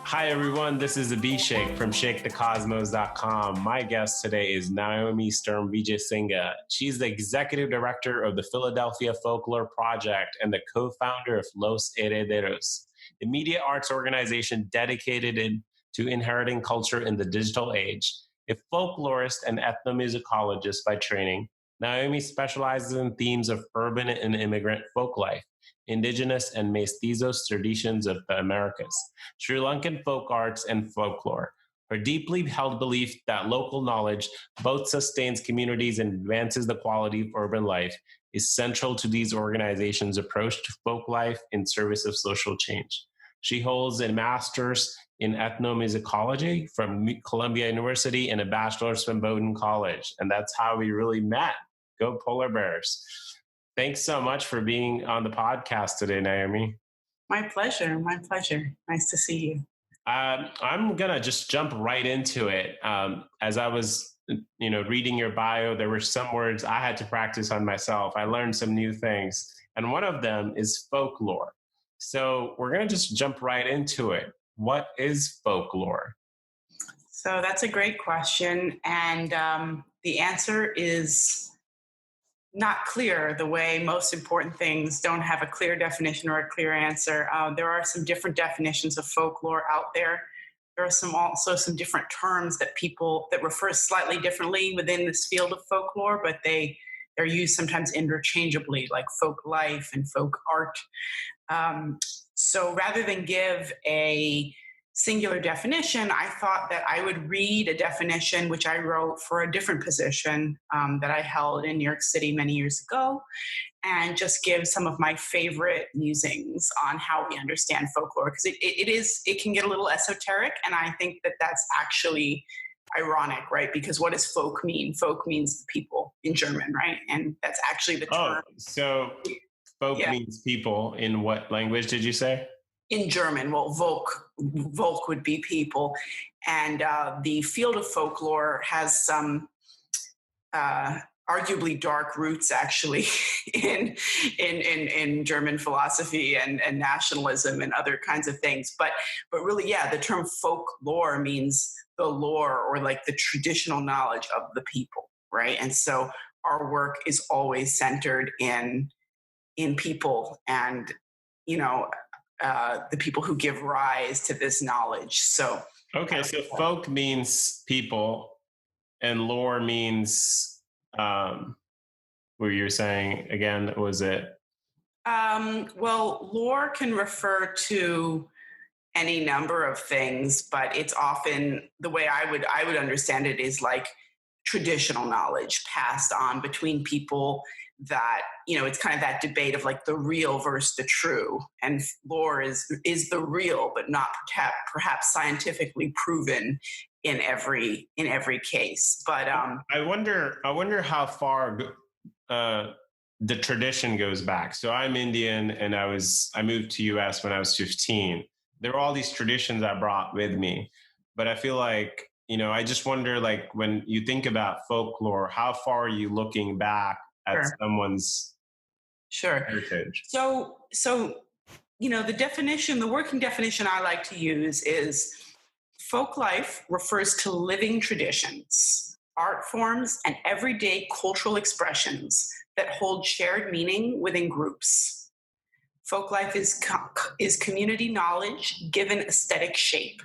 Hi, everyone. This is Abhishek from ShakeTheCosmos.com. My guest today is Naomi Sturm-Wijesinghe. She's the executive director of the Philadelphia Folklore Project and the co-founder of Los Herederos, a media arts organization dedicated to inheriting culture in the digital age. A folklorist and ethnomusicologist by training, Naomi specializes in themes of urban and immigrant folk life, indigenous and mestizo traditions of the Americas, Sri Lankan folk arts, and folklore. Her deeply held belief that local knowledge both sustains communities and advances the quality of urban life is central to these organizations' approach to folk life in service of social change. She holds a master's in ethnomusicology from Columbia University and a bachelor's from Bowdoin College. And that's how we really met. Go Polar Bears. Thanks so much for being on the podcast today, Naomi. My pleasure. My pleasure. Nice to see you. I'm going to just jump right into it. As I was, reading your bio, there were some words I had to practice on myself. I learned some new things. And one of them is folklore. So we're going to just jump right into it. What is folklore? So that's a great question. And the answer is not clear, the way most important things don't have a clear definition or a clear answer. There are some different definitions of folklore out there. There are also some different terms that refer slightly differently within this field of folklore, but they're used sometimes interchangeably, like folk life and folk art. So rather than give a singular definition, I thought that I would read a definition which I wrote for a different position that I held in New York City many years ago, and just give some of my favorite musings on how we understand folklore, because it can get a little esoteric, and I think that that's actually ironic, right? Because what does folk mean? Folk means people in German, right? And that's actually the term. Oh, so folk means people in what language did you say? In German. Well, Volk would be people. And the field of folklore has some arguably dark roots, actually, in German philosophy and nationalism and other kinds of things. But really, the term folklore means the lore, or like the traditional knowledge of the people, right? And so our work is always centered in people and, the people who give rise to this knowledge. So okay, so folk means people, and lore means what you were saying again. Was it? Well, lore can refer to any number of things, but it's often, the way I would understand it, is like traditional knowledge passed on between people. That, it's kind of that debate of like the real versus the true, and lore is the real, but not perhaps scientifically proven in every case. But I wonder how far the tradition goes back. So I'm Indian, and I moved to US when I was 15. There were all these traditions I brought with me, but I feel like, I just wonder, like, when you think about folklore, how far are you looking back at someone's heritage? So the working definition I like to use is folk life refers to living traditions, art forms, and everyday cultural expressions that hold shared meaning within groups. Folk life is community knowledge given aesthetic shape.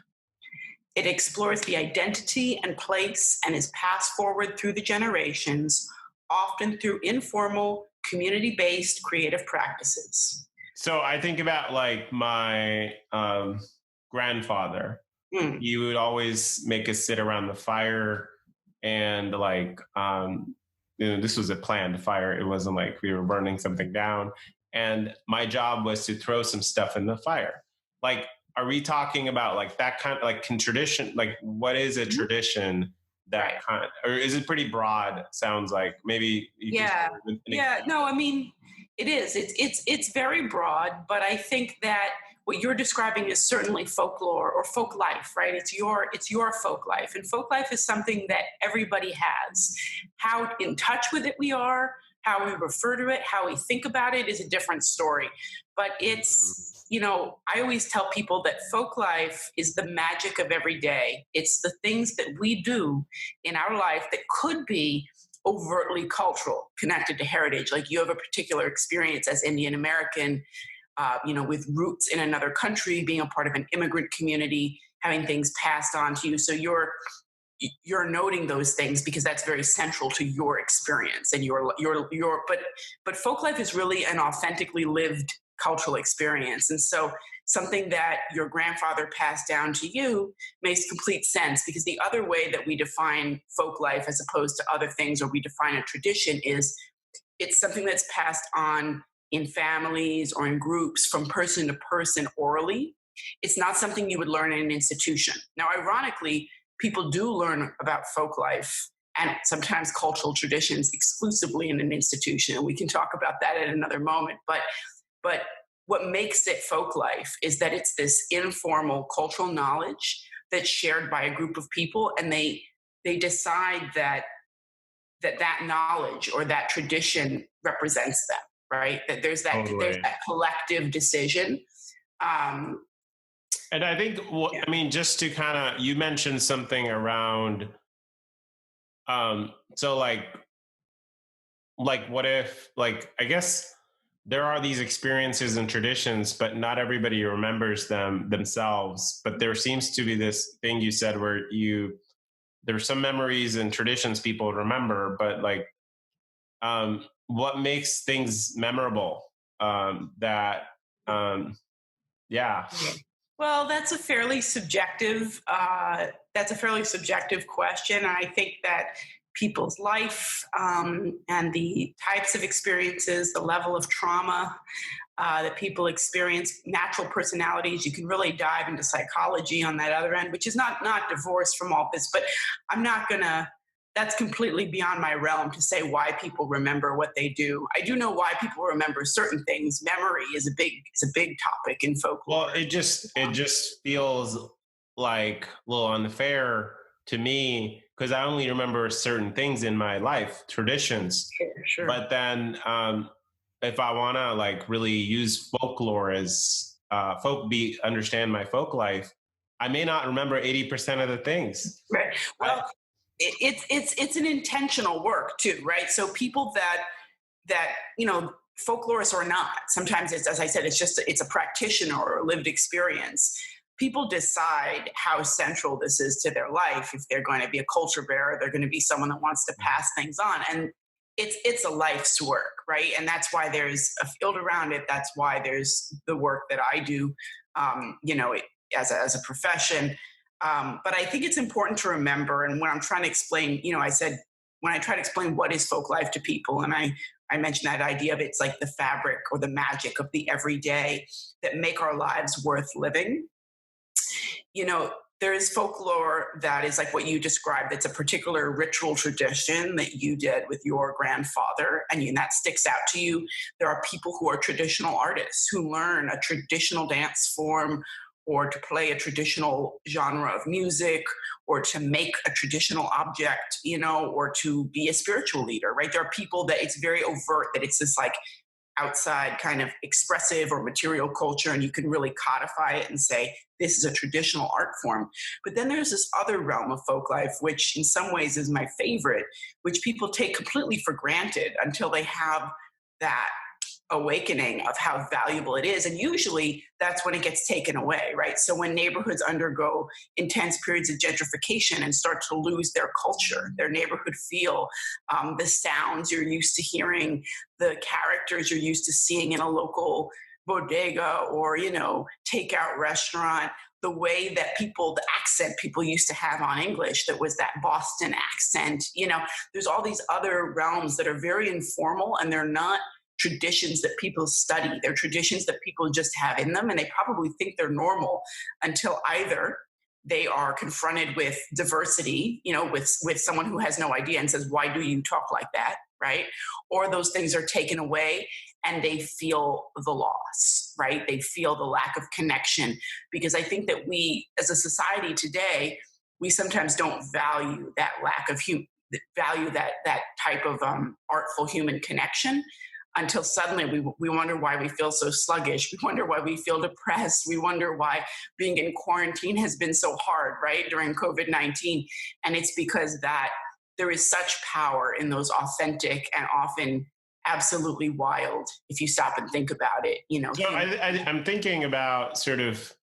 It explores the identity and place and is passed forward through the generations, often through informal, community-based creative practices. So I think about like my grandfather. He would always make us sit around the fire, and like, this was a planned fire. It wasn't like we were burning something down. And my job was to throw some stuff in the fire. Like, are we talking about like that kind of like tradition? Like, what is a tradition? That kind, or is it pretty broad? Sounds like maybe. No, I mean, it is. It's very broad, but I think that what you're describing is certainly folklore or folk life, right? It's your folk life, and folk life is something that everybody has. How in touch with it we are, how we refer to it, how we think about it is a different story. But it's I always tell people that folk life is the magic of every day. It's the things that we do in our life that could be overtly cultural, connected to heritage. Like you have a particular experience as Indian American, with roots in another country, being a part of an immigrant community, having things passed on to you. So you're noting those things because that's very central to your experience and but folk life is really an authentically lived cultural experience. And so something that your grandfather passed down to you makes complete sense, because the other way that we define folk life as opposed to other things, or we define a tradition, is it's something that's passed on in families or in groups from person to person orally. It's not something you would learn in an institution. Now, ironically, people do learn about folk life and sometimes cultural traditions exclusively in an institution. And we can talk about that at another moment. But what makes it folk life is that it's this informal cultural knowledge that's shared by a group of people, and they decide that knowledge or that tradition represents them, right? That there's that collective decision. And I think, just to kind of, you mentioned something around, so like what if, I guess there are these experiences and traditions, but not everybody remembers them themselves. But there seems to be this thing you said where there's some memories and traditions people remember, but what makes things memorable? Well, that's a fairly subjective question. I think that people's life and the types of experiences, the level of trauma that people experience, natural personalities. You can really dive into psychology on that other end, which is not divorced from all this. But that's completely beyond my realm to say why people remember what they do. I do know why people remember certain things. Memory is a big topic in folklore. Well, it just feels like a little unfair to me, because I only remember certain things in my life, traditions. Sure. But then if I want to really use folklore as understand my folk life, I may not remember 80% of the things. Right. Well, it's an intentional work too, right? So people that folklorists or not, sometimes it's, as I said, it's a practitioner or a lived experience. People decide how central this is to their life. If they're going to be a culture bearer, they're going to be someone that wants to pass things on, and it's a life's work, right? And that's why there's a field around it. That's why there's the work that I do, as a profession. But I think it's important to remember, and when I'm trying to explain, I said, when I try to explain what is folk life to people, and I mentioned that idea of it's like the fabric or the magic of the everyday that make our lives worth living. There is folklore that is like what you described. It's a particular ritual tradition that you did with your grandfather, and that sticks out to you. There are people who are traditional artists who learn a traditional dance form, or to play a traditional genre of music, or to make a traditional object, or to be a spiritual leader, right? There are people that it's very overt, that it's this outside kind of expressive or material culture, and you can really codify it and say, this is a traditional art form. But then there's this other realm of folk life, which in some ways is my favorite, which people take completely for granted until they have that awakening of how valuable it is. And usually that's when it gets taken away, right? So when neighborhoods undergo intense periods of gentrification and start to lose their culture, their neighborhood feel, the sounds you're used to hearing, the characters you're used to seeing in a local bodega or, takeout restaurant, the way that the accent people used to have on English, that was that Boston accent, there's all these other realms that are very informal, and they're not traditions that people study. They're traditions that people just have in them, and they probably think they're normal until either they are confronted with diversity, with someone who has no idea and says, why do you talk like that, right? Or those things are taken away and they feel the loss, right? They feel the lack of connection, because I think that we, as a society today, we sometimes don't value that lack of that type of artful human connection. until suddenly we wonder why we feel so sluggish. We wonder why we feel depressed. We wonder why being in quarantine has been so hard, right, during COVID-19. And it's because that there is such power in those authentic and often absolutely wild, if you stop and think about it, So I'm thinking about sort of,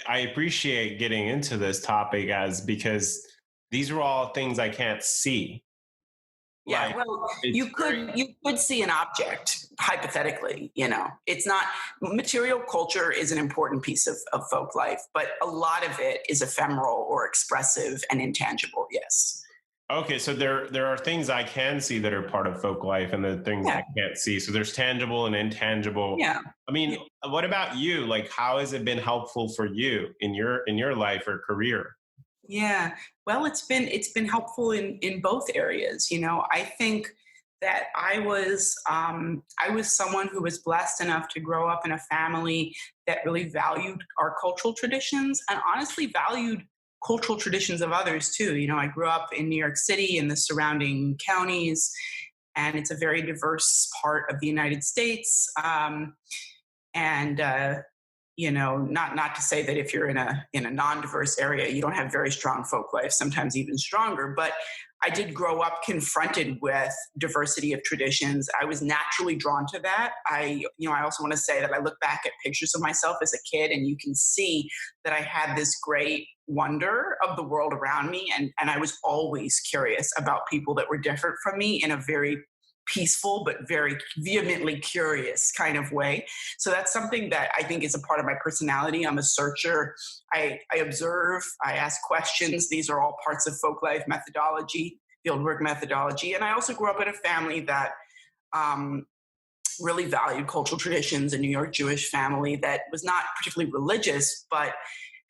I appreciate getting into this topic because these are all things I can't see. Yeah, Like, well, it's you could see an object hypothetically. It's not material culture is an important piece of folk life, but a lot of it is ephemeral or expressive and intangible. Yes. okay. So there are things I can see that are part of folk life, and the things Yeah. I can't see. So there's tangible and intangible. Yeah. I mean, what about you? Like, how has it been helpful for you in your life or career? Yeah. Well, it's been helpful in both areas. I think that I was someone who was blessed enough to grow up in a family that really valued our cultural traditions and honestly valued cultural traditions of others too. I grew up in New York City and the surrounding counties, and it's a very diverse part of the United States. And not to say that if you're in a non-diverse area you don't have very strong folk life, sometimes even stronger, but I did grow up confronted with diversity of traditions. I was naturally drawn to that. I also want to say that I look back at pictures of myself as a kid and you can see that I had this great wonder of the world around me, and I was always curious about people that were different from me in a very peaceful but very vehemently curious kind of way. So that's something that I think is a part of my personality. I'm a searcher. I observe, I ask questions. These are all parts of folk life methodology, fieldwork methodology. And I also grew up in a family that really valued cultural traditions, a New York Jewish family that was not particularly religious, but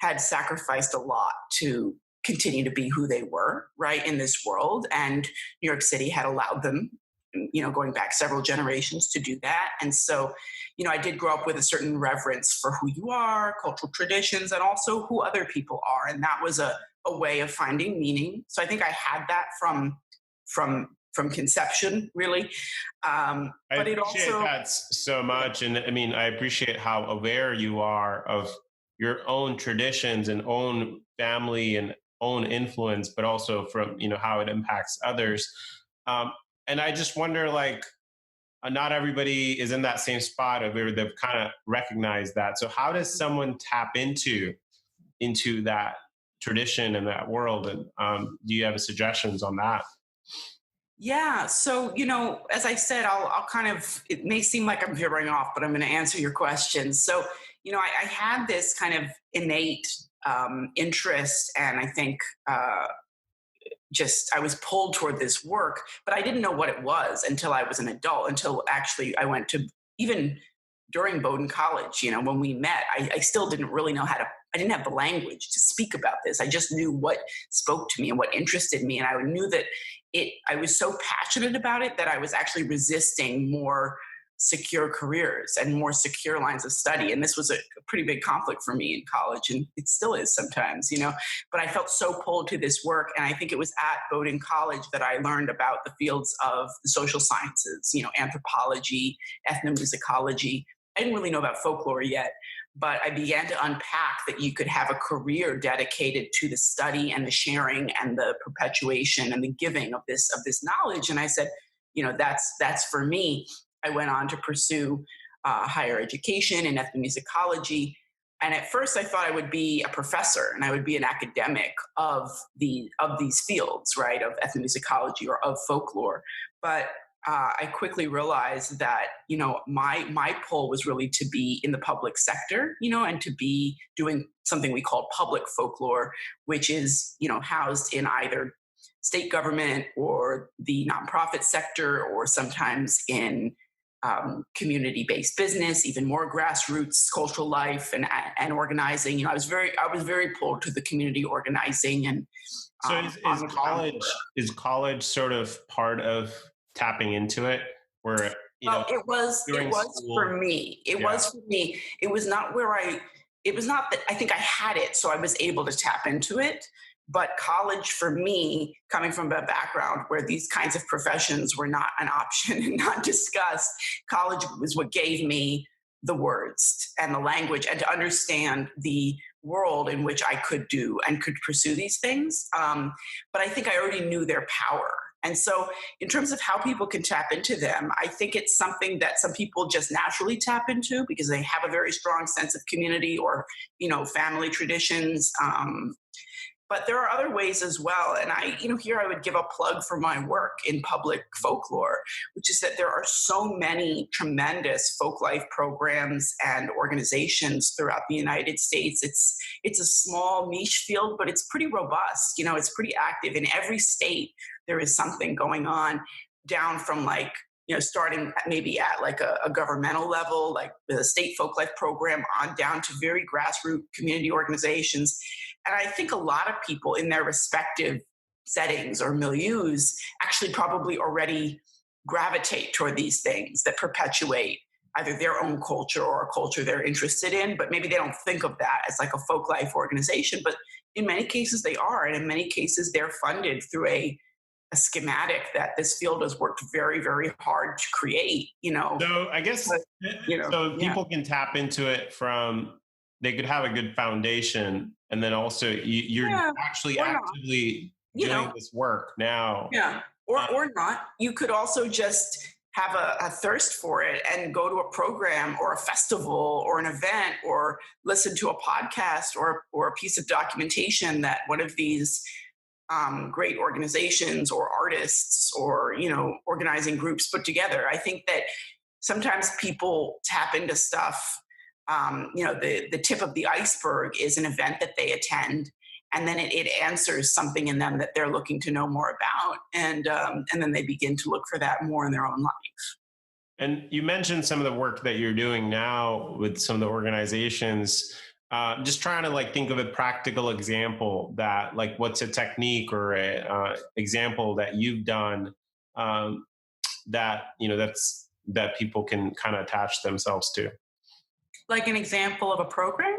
had sacrificed a lot to continue to be who they were, right, in this world. And New York City had allowed them, going back several generations, to do that. And so, I did grow up with a certain reverence for who you are, cultural traditions, and also who other people are. And that was a way of finding meaning. So I think I had that from conception, really. I But it appreciate also, that so much. And I mean, I appreciate how aware you are of your own traditions and own family and own influence, but also from, how it impacts others. Um, and I just wonder, like, not everybody is in that same spot of where they've kind of recognized that. So how does someone tap into that tradition and that world? And do you have suggestions on that? yeah. So, as I said, I'll kind of, it may seem like I'm veering off, but I'm going to answer your questions. So, I had this kind of innate interest, and I think I was pulled toward this work, but I didn't know what it was until I was an adult, until actually I went to, even during Bowdoin College, when we met, I still didn't really know I didn't have the language to speak about this. I just knew what spoke to me and what interested me. And I knew that I was so passionate about it that I was actually resisting more secure careers and more secure lines of study. And this was a pretty big conflict for me in college, and it still is sometimes, but I felt so pulled to this work. And I think it was at Bowdoin College that I learned about the fields of the social sciences, anthropology, ethnomusicology. I didn't really know about folklore yet, but I began to unpack that you could have a career dedicated to the study and the sharing and the perpetuation and the giving of this knowledge. And I said, that's for me. I went on to pursue higher education in ethnomusicology. And at first I thought I would be a professor and I would be an academic of these fields, right, of ethnomusicology or of folklore. But I quickly realized that, my pull was really to be in the public sector, and to be doing something we call public folklore, which is, housed in either state government or the nonprofit sector, or sometimes in community-based business, even more grassroots cultural life and organizing. I was very pulled to the community organizing and. So is college sort of part of tapping into it, where it was for me. It was for me. It was not that I think I had it, so I was able to tap into it. But college, for me, coming from a background where these kinds of professions were not an option and not discussed, college was what gave me the words and the language and to understand the world in which I could do and could pursue these things. But I think I already knew their power. And so in terms of how people can tap into them, I think it's something that some people just naturally tap into because they have a very strong sense of community or, family traditions. But there are other ways as well. And here I would give a plug for my work in public folklore, which is that there are so many tremendous folk life programs and organizations throughout the United States. It's a small niche field, but it's pretty robust. It's pretty active. In every state, there is something going on, down from starting maybe at like a governmental level, like the state folk life program, on down to very grassroots community organizations. And I think a lot of people in their respective settings or milieus actually probably already gravitate toward these things that perpetuate either their own culture or a culture they're interested in, but maybe they don't think of that as like a folk life organization. But in many cases they are, and in many cases they're funded through a schematic that this field has worked very, very hard to create, So I guess, so people can tap into it they could have a good foundation, and then also you're actually actively doing this work now. Yeah, or not. You could also just have a thirst for it and go to a program or a festival or an event or listen to a podcast or a piece of documentation that one of these great organizations or artists or organizing groups put together. I think that sometimes people tap into stuff. The tip of the iceberg is an event that they attend, and then it answers something in them that they're looking to know more about, and then they begin to look for that more in their own life. And you mentioned some of the work that you're doing now with some of the organizations. Just trying to think of a practical example that what's a technique or a example that you've done that people can kind of attach themselves to. Like an example of a program?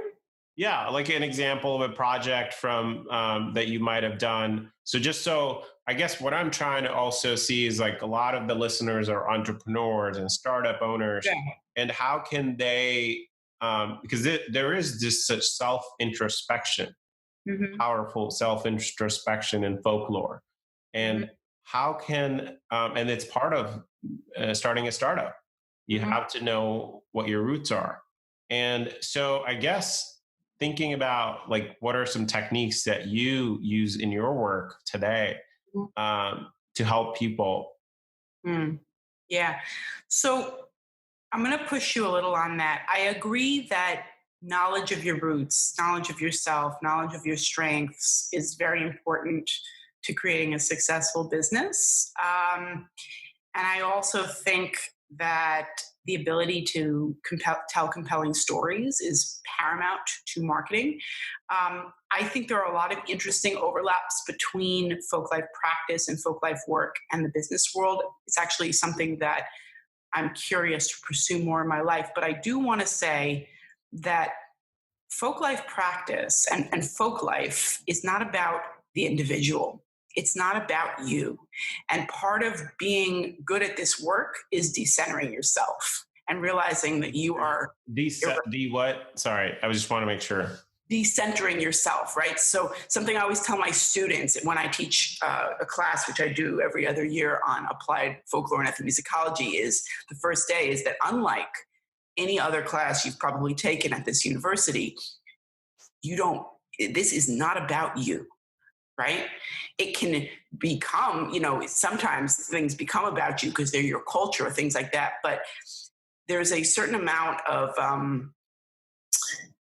Yeah, like an example of a project from that you might have done. So I guess what I'm trying to also see is a lot of the listeners are entrepreneurs and startup owners, and how can they, because there is just such self-introspection, powerful self-introspection in folklore. And how can, and it's part of starting a startup. You have to know what your roots are. And so I guess thinking about what are some techniques that you use in your work today to help people? Yeah. So I'm going to push you a little on that. I agree that knowledge of your roots, knowledge of yourself, knowledge of your strengths is very important to creating a successful business. And I also think that the ability to tell compelling stories is paramount to marketing. I think there are a lot of interesting overlaps between folk life practice and folk life work and the business world. It's actually something that I'm curious to pursue more in my life. But I do want to say that folk life practice and folk life is not about the individual. It's not about you. And part of being good at this work is decentering yourself and realizing that you are... what? Sorry, I just want to make sure. Decentering yourself, right? So something I always tell my students when I teach a class, which I do every other year on applied folklore and ethnomusicology, is the first day is that unlike any other class you've probably taken at this university, this is not about you. Right? It can become, sometimes things become about you because they're your culture or things like that. But there's a certain amount of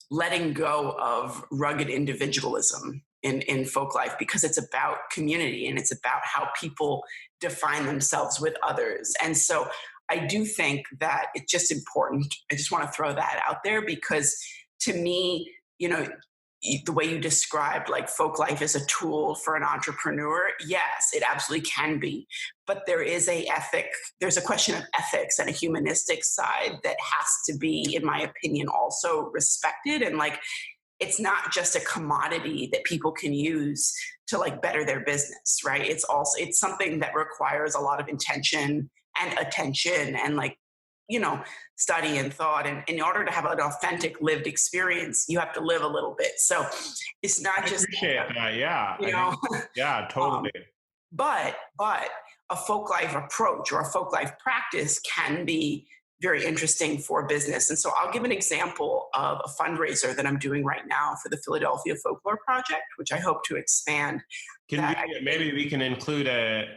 letting go of rugged individualism in folk life because it's about community and it's about how people define themselves with others. And so I do think that it's just important. I just want to throw that out there because to me, the way you described folk life as a tool for an entrepreneur, yes, it absolutely can be. But there's a question of ethics and a humanistic side that has to be, in my opinion, also respected. And it's not just a commodity that people can use to like better their business, right? It's something that requires a lot of intention and attention and like, study and thought. And in order to have an authentic lived experience, you have to live a little bit. So it's not I just, appreciate that. Yeah. Yeah, um, totally. but a folk life approach or a folk life practice can be very interesting for business. And so I'll give an example of a fundraiser that I'm doing right now for the Philadelphia Folklore Project, which I hope to expand. Maybe we can include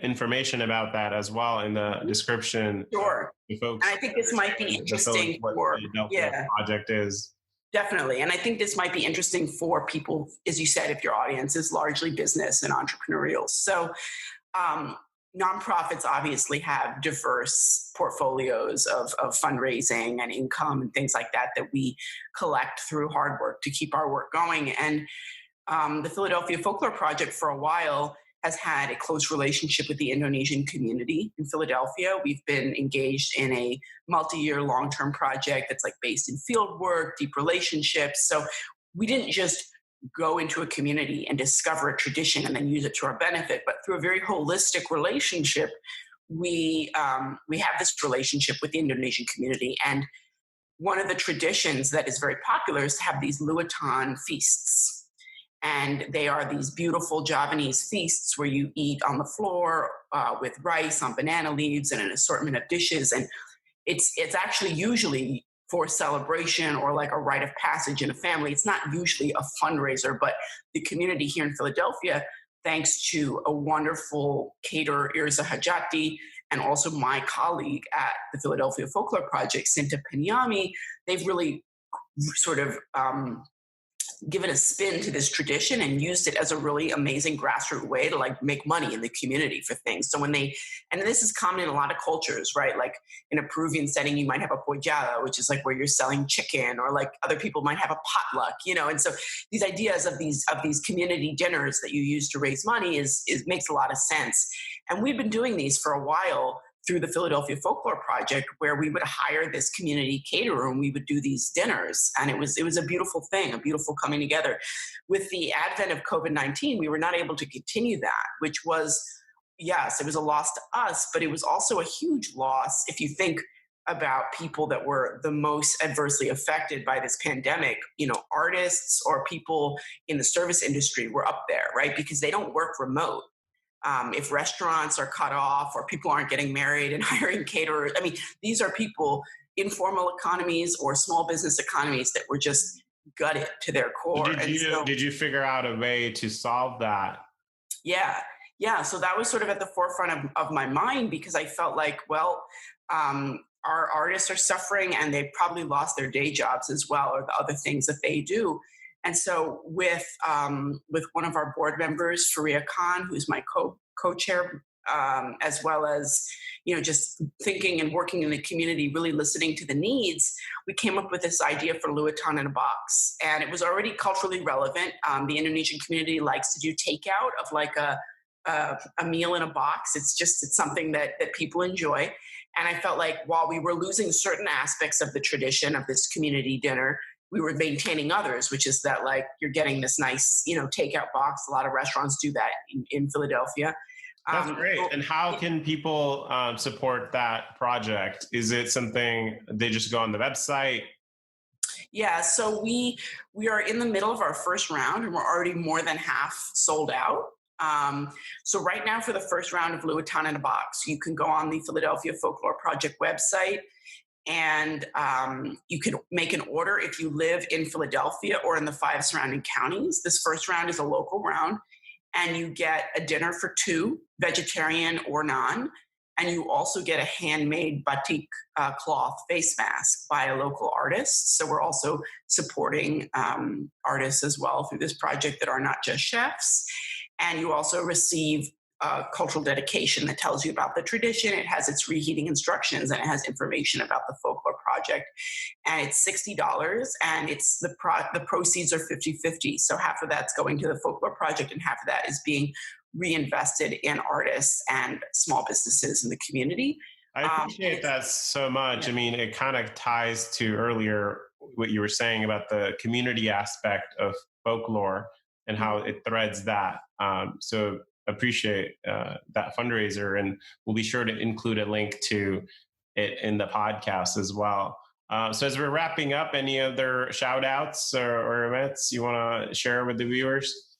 information about that as well in the description. Sure. The folks, and I think this might be interesting what for, the Philadelphia project is. Definitely. And I think this might be interesting for people, as you said, if your audience is largely business and entrepreneurial. So nonprofits obviously have diverse portfolios of fundraising and income and things like that we collect through hard work to keep our work going. And the Philadelphia Folklore Project for a while has had a close relationship with the Indonesian community in Philadelphia. We've been engaged in a multi-year long-term project that's like based in field work, deep relationships. So we didn't just go into a community and discover a tradition and then use it to our benefit, but through a very holistic relationship, we have this relationship with the Indonesian community. And one of the traditions that is very popular is to have these Luatan feasts. And they are these beautiful Javanese feasts where you eat on the floor with rice on banana leaves and an assortment of dishes. And it's actually usually for celebration or like a rite of passage in a family. It's not usually a fundraiser, but the community here in Philadelphia, thanks to a wonderful caterer, Irza Hajati, and also my colleague at the Philadelphia Folklore Project, Sinta Penyami, they've really sort of given a spin to this tradition and used it as a really amazing grassroots way to like make money in the community for things. So and this is common in a lot of cultures, right? Like in a Peruvian setting, you might have a pollada, which is like where you're selling chicken, or like other people might have a potluck, And so these ideas of these community dinners that you use to raise money is makes a lot of sense. And we've been doing these for a while through the Philadelphia Folklore Project, where we would hire this community caterer and we would do these dinners. And it was a beautiful thing, a beautiful coming together. With the advent of COVID-19, we were not able to continue that, which was, yes, it was a loss to us, but it was also a huge loss if you think about people that were the most adversely affected by this pandemic. Artists or people in the service industry were up there, right? Because they don't work remote. If restaurants are cut off or people aren't getting married and hiring caterers, these are people, informal economies or small business economies that were just gutted to their core. Did you figure out a way to solve that? Yeah. So that was sort of at the forefront of my mind, because I felt like, our artists are suffering and they probably lost their day jobs as well, or the other things that they do. And so with one of our board members, Faria Khan, who's my co-chair, as well as, just thinking and working in the community, really listening to the needs, we came up with this idea for Luatan in a box. And it was already culturally relevant. The Indonesian community likes to do takeout of like a meal in a box. It's something that people enjoy. And I felt like while we were losing certain aspects of the tradition of this community dinner, we were maintaining others, which is that like you're getting this nice, takeout box. A lot of restaurants do that in Philadelphia. That's great. And how can people support that project? Is it something they just go on the website? Yeah, so we are in the middle of our first round and we're already more than half sold out. So right now for the first round of Luatan in a Box, you can go on the Philadelphia Folklore Project website and you can make an order if you live in Philadelphia or in the 5 surrounding counties. This first round is a local round, and you get a dinner for 2, vegetarian or non, and you also get a handmade batik cloth face mask by a local artist. So we're also supporting artists as well through this project that are not just chefs. And you also receive cultural dedication that tells you about the tradition. It has its reheating instructions and it has information about the folklore project. And it's $60, and it's the proceeds are 50-50. So half of that's going to the folklore project and half of that is being reinvested in artists and small businesses in the community. I appreciate that so much. Yeah. I mean, it kind of ties to earlier what you were saying about the community aspect of folklore and how it threads that. So appreciate that fundraiser, and we'll be sure to include a link to it in the podcast as well. So as we're wrapping up, any other shout outs or events you want to share with the viewers?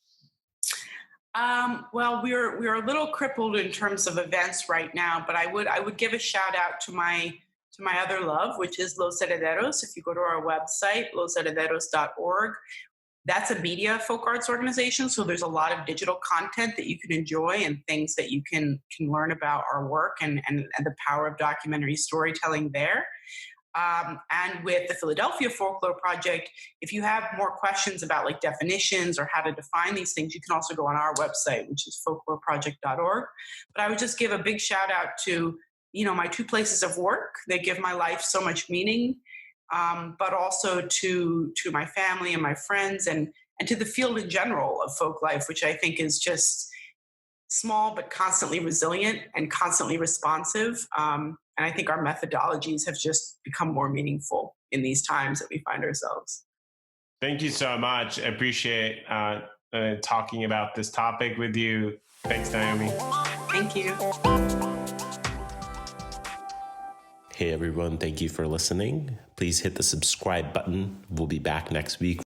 Well, we're a little crippled in terms of events right now, but I would give a shout out to my other love, which is Los Herederos. If you go to our website, losherederos.org, that's a media folk arts organization. So there's a lot of digital content that you can enjoy and things that you can learn about our work and the power of documentary storytelling there. And with the Philadelphia Folklore Project, if you have more questions about like definitions or how to define these things, you can also go on our website, which is folkloreproject.org. But I would just give a big shout out to, my two places of work. They give my life so much meaning, but also to my family and my friends and to the field in general of folk life, which I think is just small but constantly resilient and constantly responsive. And I think our methodologies have just become more meaningful in these times that we find ourselves. Thank you so much. I appreciate talking about this topic with you. Thanks, Naomi. Thank you. Hey everyone, thank you for listening. Please hit the subscribe button. We'll be back next week